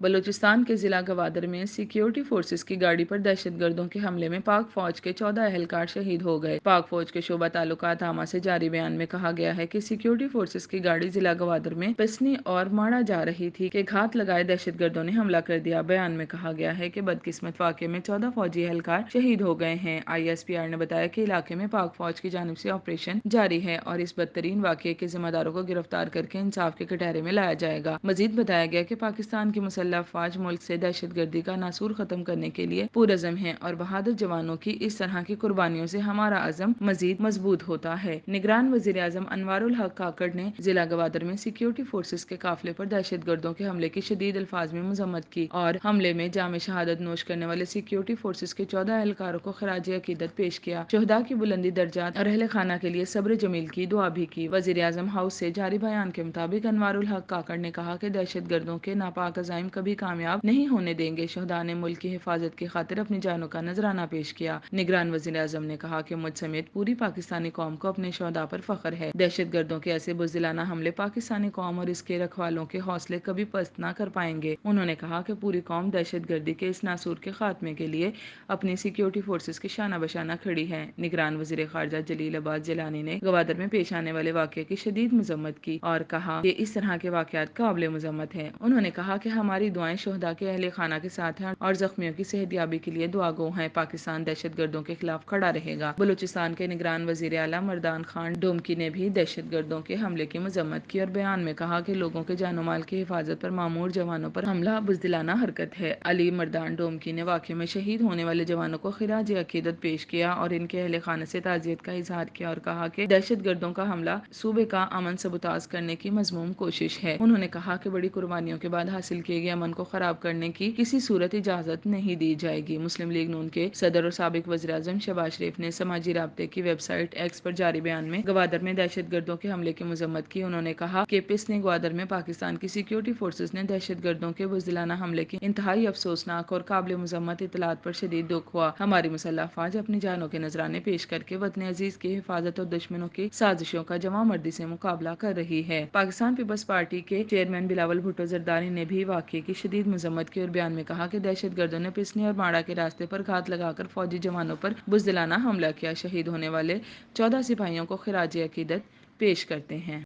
بلوچستان کے ضلع گوادر میں سیکیورٹی فورسز کی گاڑی پر دہشت گردوں کے حملے میں پاک فوج کے 14 اہلکار شہید ہو گئے۔ پاک فوج کے شعبہ تعلقات عامہ سے جاری بیان میں کہا گیا ہے کہ سیکیورٹی فورسز کی گاڑی ضلع گوادر میں پسنی اور ماڑا جا رہی تھی کہ گھات لگائے دہشت گردوں نے حملہ کر دیا۔ بیان میں کہا گیا ہے کہ بدقسمت واقعے میں 14 فوجی اہلکار شہید ہو گئے ہیں۔ ISPR نے بتایا کہ علاقے میں پاک فوج کی جانب سے آپریشن جاری ہے اور اس بدترین واقعے کے ذمہ داروں کو گرفتار کر کے انصاف کے کٹہرے میں لایا جائے گا۔ مزید بتایا گیا کہ پاکستان کی مسلح افواج ملک سے دہشت گردی کا ناسور ختم کرنے کے لیے پرعزم ہے اور بہادر جوانوں کی اس طرح کی قربانیوں سے ہمارا عزم مزید مضبوط ہوتا ہے۔ نگران وزیر اعظم انوار الحق کاکڑ نے ضلع گوادر میں سیکیورٹی فورسز کے قافلے پر دہشت گردوں کے حملے کی شدید الفاظ میں مذمت کی اور حملے میں جام شہادت نوش کرنے والے سیکیورٹی فورسز کے 14 اہلکاروں کو خراج عقیدت پیش کیا، شہداء کی بلندی درجات اور اہل خانہ کے لیے صبر جمیل کی دعا بھی کی۔ وزیر اعظم ہاؤس سے جاری بیان کے مطابق انوار الحق کاکڑ نے کہا کہ دہشت گردوں کے ناپاک عزائم کبھی کامیاب نہیں ہونے دیں گے۔ شہداء نے ملک کی حفاظت کی خاطر اپنی جانوں کا نذرانہ پیش کیا۔ نگران وزیر اعظم نے کہا کہ مجھ سمیت پوری پاکستانی قوم کو اپنے شہداء پر فخر ہے۔ دہشت گردوں کے ایسے بزدلانہ حملے پاکستانی قوم اور اس کے رکھوالوں کے حوصلے کبھی پست نہ کر پائیں گے۔ انہوں نے کہا کہ پوری قوم دہشت گردی کے اس ناسور کے خاتمے کے لیے اپنی سیکیورٹی فورسز کی شانہ بشانہ کھڑی ہے۔ نگران وزیر خارجہ جلیل عباس جیلانی نے گوادر میں پیش آنے والے واقعے کی شدید مذمت کی اور کہا کہ اس طرح کے واقعات قابل مذمت ہیں۔ انہوں نے کہا کہ ہماری دعائیں شہداء کے اہل خانہ کے ساتھ ہیں اور زخمیوں کی صحت یابی کے لیے دعا گو ہیں۔ پاکستان دہشت گردوں کے خلاف کھڑا رہے گا۔ بلوچستان کے نگران وزیر اعلیٰ مردان خان ڈومکی نے بھی دہشت گردوں کے حملے کی مذمت کی اور بیان میں کہا کہ لوگوں کے جان و مال کی حفاظت پر مامور جوانوں پر حملہ بزدلانہ حرکت ہے۔ علی مردان ڈومکی نے واقعے میں شہید ہونے والے جوانوں کو خراج عقیدت پیش کیا اور ان کے اہل خانہ سے تعزیت کا اظہار کیا اور کہا کہ دہشت گردوں کا حملہ صوبے کا امن سبوتاژ کرنے کی مذموم کوشش ہے۔ انہوں نے کہا کہ بڑی قربانیوں کے بعد حاصل کیے گئے امن کو خراب کرنے کی کسی صورت اجازت نہیں دی جائے گی۔ مسلم لیگ نون کے صدر اور سابق وزیر اعظم شہباز شریف نے سماجی رابطے کی ویب سائٹ ایکس پر جاری بیان میں گوادر میں دہشت گردوں کے حملے کی مذمت کی۔ انہوں نے کہا کہ پسنی گوادر میں پاکستان کی سیکیورٹی فورسز نے دہشت گردوں کے بزدلانہ حملے کی انتہائی افسوسناک اور قابل مذمت اطلاعات پر شدید دکھ ہوا۔ ہماری مسلح افواج اپنی جانوں کے نذرانے پیش کر کے وطن عزیز کی حفاظت اور دشمنوں کی سازشوں کا جواں مردی سے مقابلہ کر رہی ہے۔ پاکستان پیپلز پارٹی کے چیئرمین بلاول بھٹو زرداری نے بھی واقعے کی شدید مذمت کی اور بیان میں کہا کہ دہشت گردوں نے پسنی اور ماڑا کے راستے پر گھات لگا کر فوجی جوانوں پر بزدلانہ حملہ کیا۔ شہید ہونے والے 14 سپاہیوں کو خراج عقیدت پیش کرتے ہیں۔